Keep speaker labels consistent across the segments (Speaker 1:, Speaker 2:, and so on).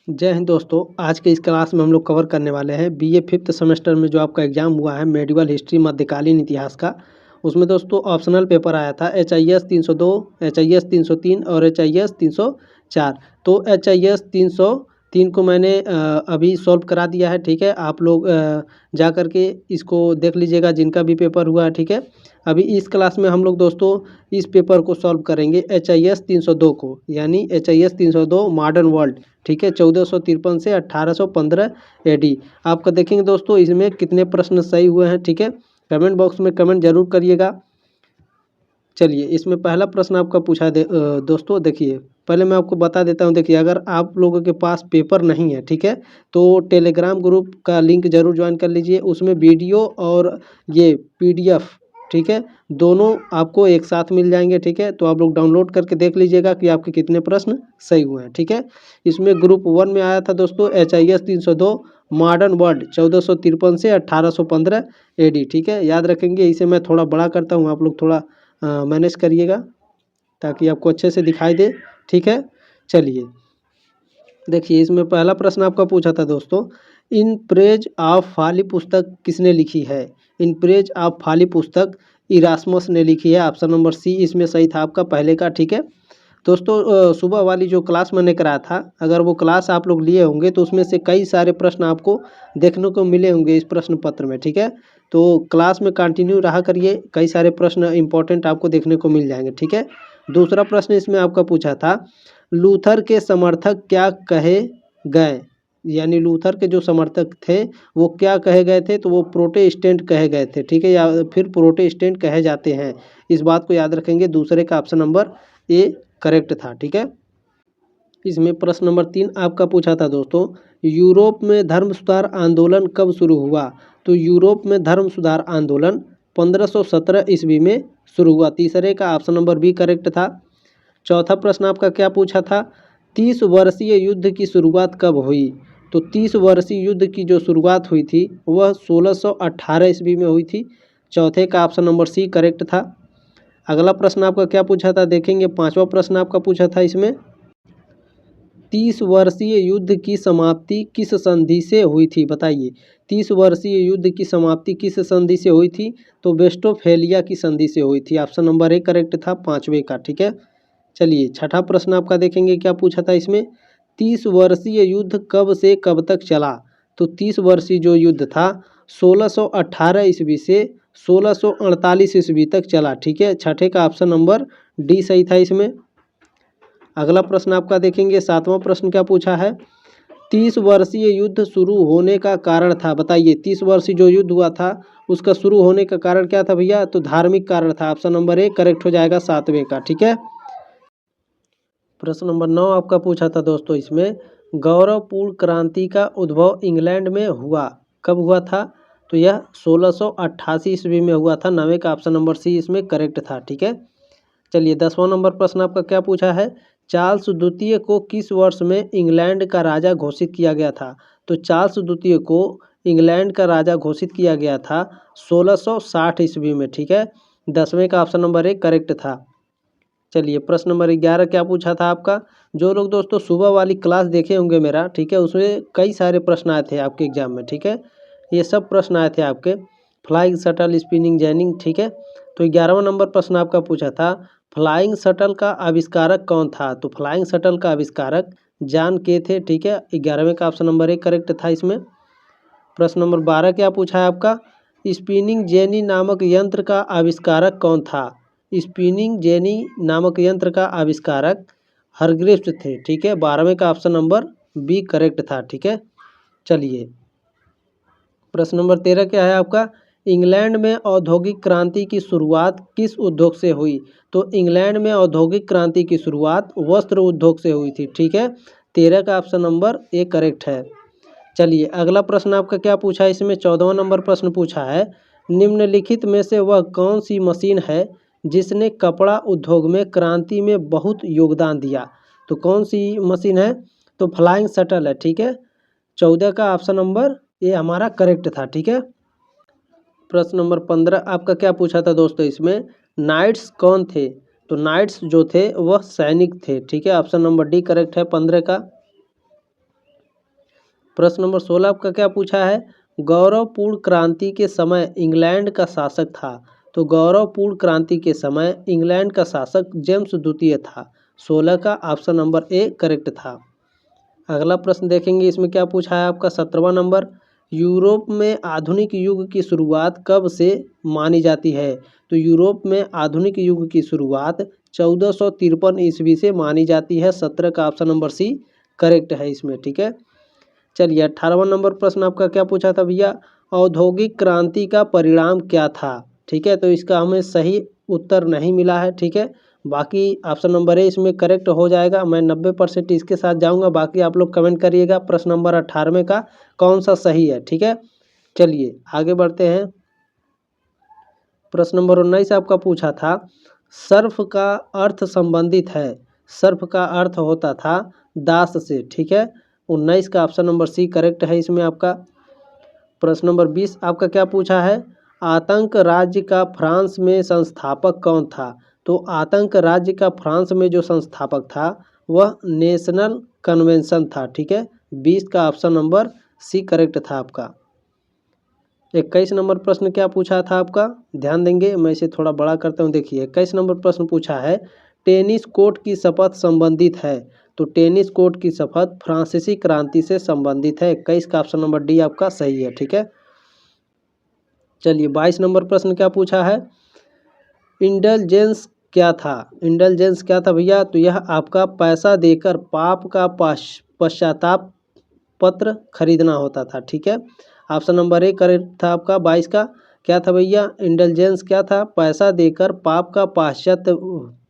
Speaker 1: जय हिंद दोस्तों। आज के इस क्लास में हम लोग कवर करने वाले हैं बीए फिफ्थ सेमेस्टर में जो आपका एग्जाम हुआ है मेडिवल हिस्ट्री मध्यकालीन इतिहास का। उसमें दोस्तों ऑप्शनल पेपर आया था HIS 302, HIS 303 और HIS 304। तो HIS 303 को मैंने अभी सॉल्व करा दिया है। ठीक है, आप लोग जा कर के इसको देख लीजिएगा जिनका भी पेपर हुआ है। ठीक है, अभी इस क्लास में हम लोग दोस्तों इस पेपर को सॉल्व करेंगे HIS 302 को, यानी HIS 302 मॉडर्न वर्ल्ड। ठीक है, 1453 से 1815 AD। आपका देखेंगे दोस्तों इसमें कितने प्रश्न सही हुए हैं। ठीक है, कमेंट बॉक्स में कमेंट जरूर करिएगा। चलिए, इसमें पहला प्रश्न आपका पूछा दोस्तों देखिए, पहले मैं आपको बता देता हूं। देखिए, अगर आप लोगों के पास पेपर नहीं है, ठीक है, तो टेलीग्राम ग्रुप का लिंक जरूर ज्वाइन कर लीजिए। उसमें वीडियो और ये PDF, ठीक है, दोनों आपको एक साथ मिल जाएंगे। ठीक है, तो आप लोग डाउनलोड करके देख लीजिएगा कि आपके कितने प्रश्न सही हुए हैं। ठीक है, इसमें ग्रुप 1 में आया था दोस्तों HIS 302 मॉडर्न वर्ल्ड 1453 से 1815 AD। ठीक है, याद रखेंगे। इसे मैं थोड़ा बड़ा करता हूँ, आप लोग थोड़ा मैनेज करिएगा ताकि आपको अच्छे से दिखाई दे। ठीक है, चलिए देखिए, इसमें पहला प्रश्न आपका पूछा था दोस्तों, इन प्रेज ऑफ फॉली पुस्तक किसने लिखी है? इन प्रेज ऑफ फॉली पुस्तक इरास्मस ने लिखी है। ऑप्शन नंबर सी इसमें सही था आपका पहले का। ठीक है दोस्तों, सुबह वाली जो क्लास मैंने कराया था, अगर वो क्लास आप लोग लिए होंगे तो उसमें से कई सारे प्रश्न आपको देखने को मिले होंगे इस प्रश्न पत्र में। ठीक है, तो क्लास में कंटिन्यू रहा करिए, कई सारे प्रश्न इंपॉर्टेंट आपको देखने को मिल जाएंगे। ठीक है, दूसरा प्रश्न इसमें आपका पूछा था, लूथर के समर्थक क्या कहे गए? यानी लूथर के जो समर्थक थे वो क्या कहे गए थे? तो वो प्रोटेस्टेंट कहे गए थे। ठीक है, या फिर प्रोटेस्टेंट कहे जाते हैं, इस बात को याद रखेंगे। दूसरे का ऑप्शन नंबर ए करेक्ट था। ठीक है, इसमें प्रश्न नंबर 3 आपका पूछा था दोस्तों, यूरोप में धर्म सुधार आंदोलन कब शुरू हुआ? तो यूरोप में धर्म सुधार आंदोलन 1517 ईस्वी में शुरू हुआ। तीसरे का ऑप्शन नंबर बी करेक्ट था। चौथा प्रश्न आपका क्या पूछा था, 30 वर्षीय युद्ध की शुरुआत कब हुई? तो 30 वर्षीय युद्ध की जो शुरुआत हुई थी वह 1618 ईस्वी में हुई थी। चौथे का ऑप्शन नंबर सी करेक्ट था। अगला प्रश्न आपका क्या पूछा था देखेंगे, पांचवा प्रश्न आपका पूछा था इसमें, 30 वर्षीय युद्ध की समाप्ति किस संधि से हुई थी? बताइए, 30 वर्षीय युद्ध की समाप्ति किस संधि से हुई थी? तो वेस्टफेलिया की संधि से हुई थी। ऑप्शन नंबर ए करेक्ट था पांचवे का। ठीक है, चलिए छठा प्रश्न आपका देखेंगे क्या पूछा था इसमें, 30 वर्षीय युद्ध कब से कब तक चला? तो 30 वर्षीय जो युद्ध था 1618 ईस्वी से 1648 ईस्वी तक चला। ठीक है, छठे का ऑप्शन नंबर डी सही था इसमें। अगला प्रश्न आपका देखेंगे, सातवां प्रश्न क्या पूछा है, 30 वर्षीय युद्ध शुरू होने का कारण था? बताइए, 30 वर्षीय जो युद्ध हुआ था उसका शुरू होने का कारण क्या था भैया? तो धार्मिक कारण था। ऑप्शन नंबर ए करेक्ट हो जाएगा सातवें का। ठीक है, प्रश्न नंबर 9 आपका पूछा था दोस्तों इसमें, गौरवपूर्ण क्रांति का उद्भव इंग्लैंड में हुआ, कब हुआ था? तो यह 1688 ईस्वी में हुआ था। नवे का ऑप्शन नंबर सी इसमें करेक्ट था। ठीक है, चलिए 10वां नंबर प्रश्न आपका क्या पूछा है, चार्ल्स द्वितीय को किस वर्ष में इंग्लैंड का राजा घोषित किया गया था? तो चार्ल्स द्वितीय को इंग्लैंड का राजा घोषित किया गया था 1660 ईस्वी में। ठीक है, 10वें का ऑप्शन नंबर ए करेक्ट था। चलिए प्रश्न नंबर 11 क्या पूछा था आपका, जो लोग दोस्तों सुबह वाली क्लास देखे होंगे मेरा, ठीक है, उसमें कई सारे प्रश्न आए थे आपके एग्जाम में। ठीक है, ये सब प्रश्न आए थे आपके, फ्लाइंग शटल, स्पिनिंग जेनिंग। ठीक है, तो 11वां नंबर प्रश्न आपका पूछा था, फ्लाइंग शटल का आविष्कारक कौन था? तो फ्लाइंग शटल का आविष्कारक जॉन के थे। ठीक है, 11वें का ऑप्शन नंबर ए करेक्ट था इसमें। प्रश्न नंबर 12 क्या पूछा है आपका, स्पिनिंग जेनी नामक यंत्र का आविष्कारक कौन था? स्पिनिंग जेनी नामक यंत्र का आविष्कारक हरग्रीव्स थे। ठीक है, 12वें का ऑप्शन नंबर बी करेक्ट था। ठीक है, चलिए प्रश्न नंबर 13 क्या है आपका, इंग्लैंड में औद्योगिक क्रांति की शुरुआत किस उद्योग से हुई? तो इंग्लैंड में औद्योगिक क्रांति की शुरुआत वस्त्र उद्योग से हुई थी। ठीक है, 13 का ऑप्शन नंबर ए करेक्ट है। चलिए अगला प्रश्न आपका क्या पूछा है इसमें, 14वां नंबर प्रश्न पूछा है, निम्नलिखित में से वह कौन सी मशीन है जिसने कपड़ा उद्योग में क्रांति में बहुत योगदान दिया? तो कौन सी मशीन है? तो फ्लाइंग शटल है। ठीक है, 14 का ऑप्शन नंबर ये हमारा करेक्ट था। ठीक है, प्रश्न नंबर 15 आपका क्या पूछा था दोस्तों इसमें, नाइट्स कौन थे? तो नाइट्स जो थे वह सैनिक थे। ठीक है, ऑप्शन नंबर डी करेक्ट है 15 का। प्रश्न नंबर 16 आपका क्या पूछा है, गौरवपूर्ण क्रांति के समय इंग्लैंड का शासक था। तो गौरवपूर्ण क्रांति के समय इंग्लैंड का शासक जेम्स द्वितीय था। 16 का ऑप्शन नंबर ए करेक्ट था। अगला प्रश्न देखेंगे, इसमें क्या पूछा है आपका 17वां नंबर, यूरोप में आधुनिक युग की शुरुआत कब से मानी जाती है। तो यूरोप में आधुनिक युग की शुरुआत 1453 ईस्वी से मानी जाती है। 17 का ऑप्शन नंबर सी करेक्ट है इसमें, ठीक है। चलिए 18वां नंबर प्रश्न आपका क्या पूछा था भैया, औद्योगिक क्रांति का परिणाम क्या था। ठीक है, तो इसका हमें सही उत्तर नहीं मिला है, ठीक है। बाकी ऑप्शन नंबर ए इसमें करेक्ट हो जाएगा। मैं 90% इसके साथ जाऊंगा, बाकी आप लोग कमेंट करिएगा प्रश्न नंबर 18वें का कौन सा सही है, ठीक है। चलिए आगे बढ़ते हैं। प्रश्न नंबर 19 आपका पूछा था, सर्फ का अर्थ संबंधित है। सर्फ का अर्थ होता था दास से, ठीक है। 19 का ऑप्शन नंबर सी करेक्ट है इसमें आपका। प्रश्न नंबर 20 आपका क्या पूछा है, आतंक राज्य का फ्रांस में संस्थापक कौन था। तो आतंक राज्य का फ्रांस में जो संस्थापक था वह नेशनल कन्वेंशन था, ठीक है। 20 का ऑप्शन नंबर सी करेक्ट था आपका। 21 नंबर प्रश्न क्या पूछा था आपका, ध्यान देंगे, मैं इसे थोड़ा बड़ा करता हूँ। देखिए 21 नंबर प्रश्न पूछा है, टेनिस कोर्ट की शपथ संबंधित है। तो टेनिस कोर्ट की शपथ फ्रांसीसी क्रांति से संबंधित है। 21 का ऑप्शन नंबर डी आपका सही है, ठीक है। चलिए 22 नंबर प्रश्न क्या पूछा है, इंडलजेंस क्या था। इंडलजेंस क्या था भैया, तो यह आपका पैसा देकर पाप का पश्चाताप पत्र खरीदना होता था, ठीक है। ऑप्शन नंबर ए करेक्ट था आपका। 22 का क्या था भैया, इंडलजेंस क्या था, पैसा देकर पाप का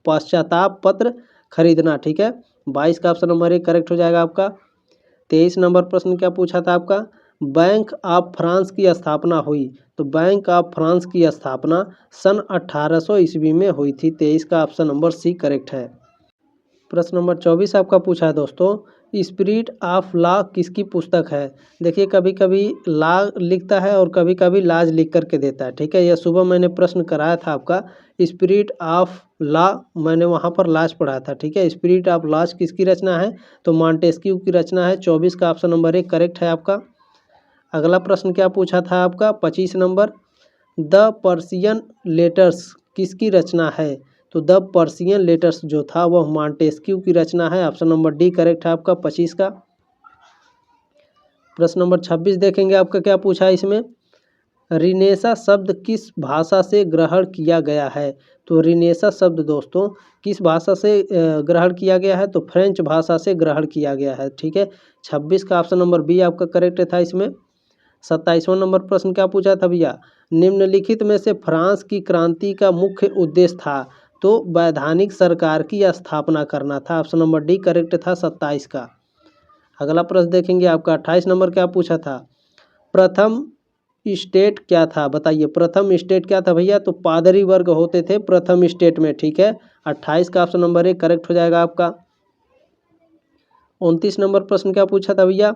Speaker 1: पश्चाताप पत्र खरीदना, ठीक है। 22 का ऑप्शन नंबर ए करेक्ट हो जाएगा आपका। 23 नंबर प्रश्न क्या पूछा था आपका, बैंक ऑफ फ्रांस की स्थापना हुई। तो बैंक ऑफ फ्रांस की स्थापना सन 1800 ईस्वी में हुई थी। 23 का ऑप्शन नंबर सी करेक्ट है। प्रश्न नंबर 24 आपका पूछा है दोस्तों, स्पिरिट ऑफ लॉ किसकी पुस्तक है। देखिए कभी कभी लॉ लिखता है और कभी कभी लाज लिख करके देता है, ठीक है। यह सुबह मैंने प्रश्न कराया था आपका, स्पिरिट ऑफ लॉ, मैंने वहाँ पर लाज पढ़ाया था, ठीक है। स्पिरिट ऑफ लॉज किसकी रचना है, तो मॉन्टेस्क्यू की रचना है। 24 का ऑप्शन नंबर ए करेक्ट है आपका। अगला प्रश्न क्या पूछा था आपका 25 नंबर, द पर्सियन लेटर्स किसकी रचना है। तो द पर्सियन लेटर्स जो था वह मॉन्टेस्क्यू की रचना है। ऑप्शन नंबर डी करेक्ट है आपका 25 का। प्रश्न नंबर 26 देखेंगे, आपका क्या पूछा है इसमें, रिनेसा शब्द किस भाषा से ग्रहण किया गया है। तो रिनेसा शब्द दोस्तों किस भाषा से ग्रहण किया गया है, तो फ्रेंच भाषा से ग्रहण किया गया है, ठीक है। 26 का ऑप्शन नंबर बी आपका करेक्ट था इसमें। 27वां नंबर प्रश्न क्या पूछा था भैया, निम्नलिखित में से फ्रांस की क्रांति का मुख्य उद्देश्य था। तो वैधानिक सरकार की स्थापना करना था। ऑप्शन नंबर डी करेक्ट था 27 का। अगला प्रश्न देखेंगे आपका 28 नंबर क्या पूछा था, प्रथम स्टेट क्या था। बताइए प्रथम स्टेट क्या था भैया, तो पादरी वर्ग होते थे प्रथम स्टेट में, ठीक है। 28 का ऑप्शन नंबर ए करेक्ट हो जाएगा आपका। 29 नंबर प्रश्न क्या पूछा था भैया,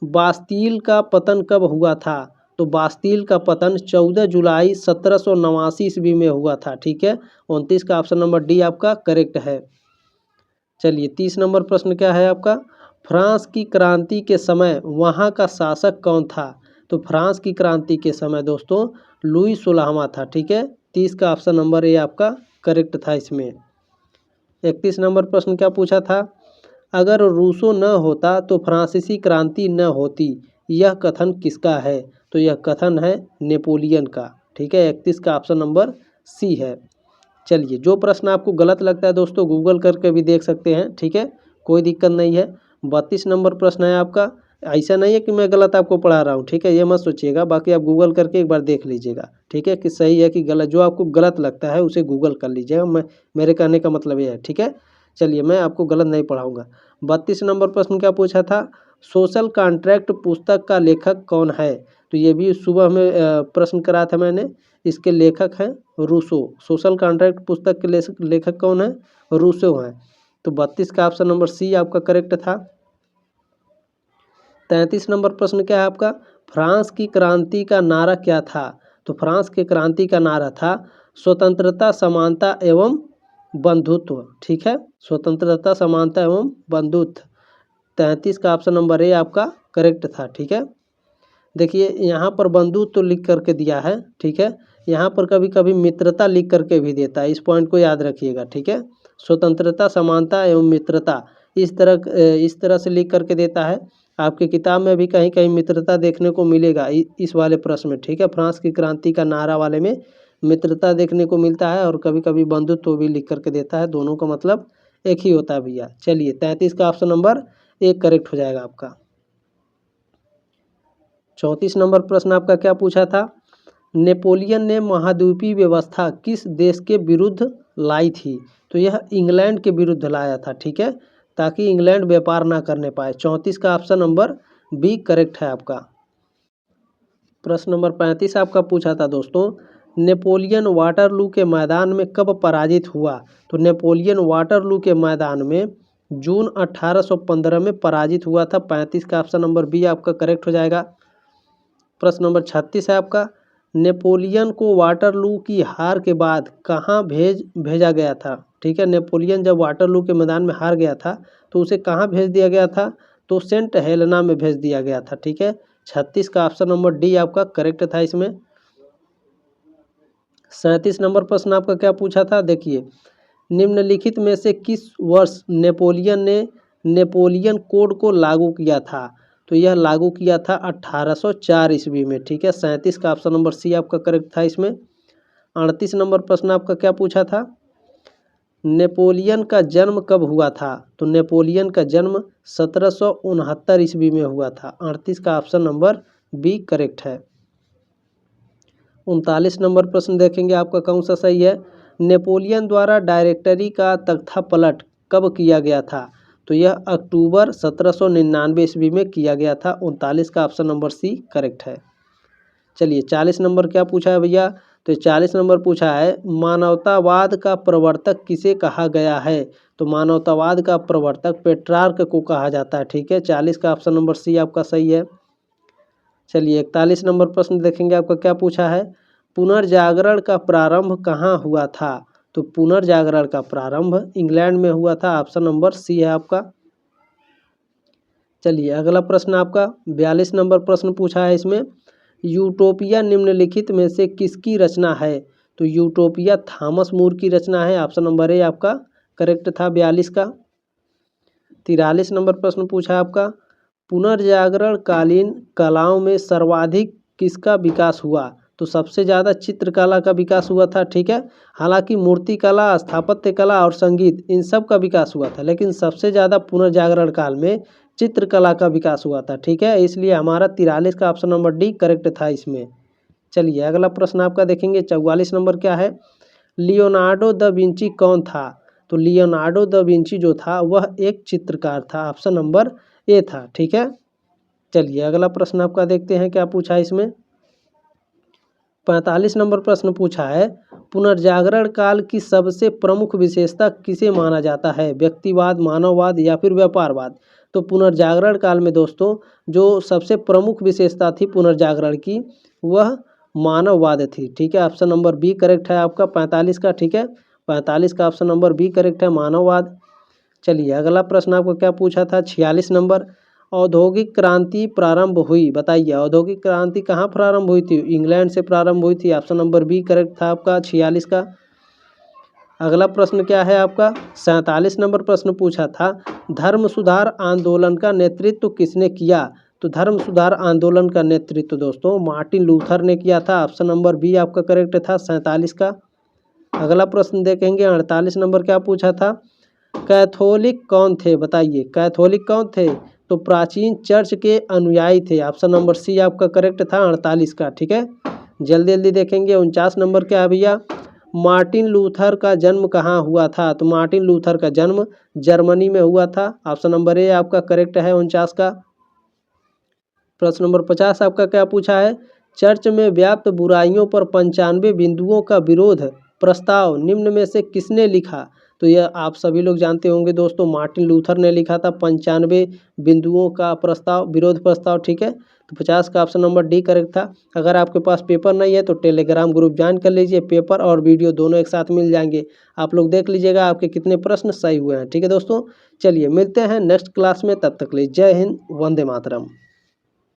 Speaker 1: बास्तील का पतन कब हुआ था। तो बास्तील का पतन 14 जुलाई 1789 ईस्वी में हुआ था, ठीक है। 29 का ऑप्शन नंबर डी आपका करेक्ट है। चलिए 30 नंबर प्रश्न क्या है आपका, फ्रांस की क्रांति के समय वहाँ का शासक कौन था। तो फ्रांस की क्रांति के समय दोस्तों लुई 16वां था, ठीक है। 30 का ऑप्शन नंबर ए आपका करेक्ट था इसमें। 31 नंबर प्रश्न क्या पूछा था, अगर रूसो न होता तो फ्रांसीसी क्रांति न होती, यह कथन किसका है। तो यह कथन है नेपोलियन का, ठीक है। 31 का ऑप्शन नंबर सी है। चलिए जो प्रश्न आपको गलत लगता है दोस्तों गूगल करके भी देख सकते हैं, ठीक है, कोई दिक्कत नहीं है। 32 नंबर प्रश्न है आपका, ऐसा नहीं है कि मैं गलत आपको पढ़ा रहा हूँ, ठीक है, ये मत सोचिएगा, बाकी आप गूगल करके एक बार देख लीजिएगा, ठीक है, कि सही है कि गलत। जो आपको गलत लगता है उसे गूगल कर लीजिएगा, मेरे कहने का मतलब ये है, ठीक है। चलिए मैं आपको गलत नहीं पढ़ाऊँगा। 32 नंबर प्रश्न क्या पूछा था, सोशल कॉन्ट्रैक्ट पुस्तक का लेखक कौन है। तो ये भी सुबह में प्रश्न कराया था मैंने। इसके लेखक हैं रूसो। सोशल कॉन्ट्रैक्ट पुस्तक के लेखक कौन है, रूसो हैं। तो 32 का ऑप्शन नंबर सी आपका करेक्ट था। 33 नंबर प्रश्न क्या है आपका, फ्रांस की क्रांति का नारा क्या था। तो फ्रांस की क्रांति का नारा था स्वतंत्रता समानता एवं बंधुत्व, ठीक है, स्वतंत्रता समानता एवं बंधुत्व। 33 का ऑप्शन नंबर ए आपका करेक्ट था। ठीक है, देखिए यहाँ पर बंधुत्व तो लिख करके दिया है। ठीक है, यहाँ पर कभी कभी मित्रता लिख करके भी देता है, इस पॉइंट को याद रखिएगा। ठीक है, स्वतंत्रता, समानता एवं मित्रता इस तरह से लिख करके देता है। आपकी किताब में भी कहीं कहीं मित्रता देखने को मिलेगा इस वाले प्रश्न में। ठीक है, फ्रांस की क्रांति का नारा वाले में मित्रता देखने को मिलता है, और कभी कभी बंधुत्व भी लिख करके देता है। दोनों का मतलब एक ही होता है भैया। चलिए 33 का ऑप्शन नंबर एक करेक्ट हो जाएगा आपका। 34 नंबर प्रश्न आपका क्या पूछा था, नेपोलियन ने महाद्वीपीय व्यवस्था किस देश के विरुद्ध लाई थी? तो यह इंग्लैंड के विरुद्ध लाया था। ठीक है, ताकि इंग्लैंड व्यापार ना करने पाए। 34 का ऑप्शन नंबर बी करेक्ट है आपका। प्रश्न नंबर 35 आपका पूछा था दोस्तों, नेपोलियन वाटरलू के मैदान में कब पराजित हुआ? तो नेपोलियन वाटरलू के मैदान में जून 1815 में पराजित हुआ था। 35 का ऑप्शन नंबर बी आपका करेक्ट हो जाएगा। प्रश्न नंबर 36 है आपका, नेपोलियन को वाटरलू की हार के बाद कहाँ भेजा गया था? ठीक है, नेपोलियन जब वाटरलू के मैदान में हार गया था तो उसे कहाँ भेज दिया गया था? तो सेंट हेलेना में भेज दिया गया था। ठीक है, 36 का ऑप्शन नंबर डी आपका करेक्ट था इसमें। 37 नंबर प्रश्न आपका क्या पूछा था, देखिए, निम्नलिखित में से किस वर्ष नेपोलियन ने नेपोलियन कोड को लागू किया था? तो यह लागू किया था 1804 ईस्वी में। ठीक है, 37 का ऑप्शन नंबर सी आपका करेक्ट था इसमें। 38 नंबर प्रश्न आपका क्या पूछा था, नेपोलियन का जन्म कब हुआ था? तो नेपोलियन का जन्म 1769 ईस्वी में हुआ था। 38 का ऑप्शन नंबर बी करेक्ट है। 39 नंबर प्रश्न देखेंगे आपका कौन सा सही है, नेपोलियन द्वारा डायरेक्टरी का तख्ता पलट कब किया गया था? तो यह अक्टूबर 1799 ईस्वी में किया गया था। 39 का ऑप्शन नंबर सी करेक्ट है। चलिए 40 नंबर क्या पूछा है भैया, तो 40 नंबर पूछा है, मानवतावाद का प्रवर्तक किसे कहा गया है? तो मानवतावाद का प्रवर्तक पेट्रार्क को कहा जाता है। ठीक है, 40 का ऑप्शन नंबर सी आपका सही है। चलिए 41 नंबर प्रश्न देखेंगे आपका क्या पूछा है, पुनर्जागरण का प्रारंभ कहाँ हुआ था? तो पुनर्जागरण का प्रारंभ इंग्लैंड में हुआ था। ऑप्शन नंबर सी है आपका। चलिए अगला प्रश्न आपका 42 नंबर प्रश्न पूछा है इसमें, यूटोपिया निम्नलिखित में से किसकी रचना है? तो यूटोपिया थॉमस मूर की रचना है। ऑप्शन नंबर ए आपका करेक्ट था 42 का। 43 नंबर प्रश्न पूछा आपका, पुनर्जागरण कालीन कलाओं में सर्वाधिक किसका विकास हुआ? तो सबसे ज़्यादा चित्रकला का विकास हुआ था। ठीक है, हालांकि मूर्ति कला, स्थापत्य कला और संगीत इन सब का विकास हुआ था, लेकिन सबसे ज़्यादा पुनर्जागरण काल में चित्रकला का विकास हुआ था। ठीक है, इसलिए हमारा 43 का ऑप्शन नंबर डी करेक्ट था इसमें। चलिए अगला प्रश्न आपका देखेंगे 44 नंबर क्या है, लियोनार्डो द विंची कौन था? तो लियोनार्डो द विंची जो था वह एक चित्रकार था। ऑप्शन नंबर ए था। ठीक है, चलिए अगला प्रश्न आपका देखते हैं क्या पूछा है इसमें। 45 नंबर प्रश्न पूछा है, पुनर्जागरण काल की सबसे प्रमुख विशेषता किसे माना जाता है? व्यक्तिवाद, मानववाद या फिर व्यापारवाद? तो पुनर्जागरण काल में दोस्तों जो सबसे प्रमुख विशेषता थी पुनर्जागरण की वह मानववाद थी। ठीक है, ऑप्शन नंबर बी करेक्ट है आपका 45 का। ठीक है, 45 का ऑप्शन नंबर बी करेक्ट है, मानववाद। चलिए अगला प्रश्न आपको क्या पूछा था 46 नंबर, औद्योगिक क्रांति प्रारंभ हुई, बताइए औद्योगिक क्रांति कहाँ प्रारंभ हुई थी? इंग्लैंड से प्रारंभ हुई थी। ऑप्शन नंबर बी करेक्ट था आपका 46 का। अगला प्रश्न क्या है आपका 47 नंबर प्रश्न पूछा था, धर्म सुधार आंदोलन का नेतृत्व किसने किया? तो धर्म सुधार आंदोलन का नेतृत्व दोस्तों मार्टिन लूथर ने किया था। ऑप्शन नंबर बी आपका करेक्ट था 47 का। अगला प्रश्न देखेंगे 48 नंबर क्या पूछा था, कैथोलिक कौन थे? बताइए कैथोलिक कौन थे? तो प्राचीन चर्च के अनुयायी थे। ऑप्शन नंबर सी आपका करेक्ट था 48 का। ठीक है, जल्दी जल्दी देखेंगे 49 नंबर क्या है भैया, मार्टिन लूथर का जन्म कहाँ हुआ था? तो मार्टिन लूथर का जन्म जर्मनी में हुआ था। ऑप्शन नंबर ए आपका करेक्ट है 49 का। प्रश्न नंबर 50 आपका क्या पूछा है, चर्च में व्याप्त बुराइयों पर 95 बिंदुओं का विरोध प्रस्ताव निम्न में से किसने लिखा? तो यह आप सभी लोग जानते होंगे दोस्तों, मार्टिन लूथर ने लिखा था 95 बिंदुओं का प्रस्ताव, विरोध प्रस्ताव, ठीक है। तो 50 का ऑप्शन नंबर डी करेक्ट था। अगर आपके पास पेपर नहीं है तो टेलीग्राम ग्रुप ज्वाइन कर लीजिए, पेपर और वीडियो दोनों एक साथ मिल जाएंगे। आप लोग देख लीजिएगा आपके कितने प्रश्न सही हुए हैं, ठीक है दोस्तों। चलिए मिलते हैं नेक्स्ट क्लास में, तब तक के लिए जय हिंद, वंदे मातरम।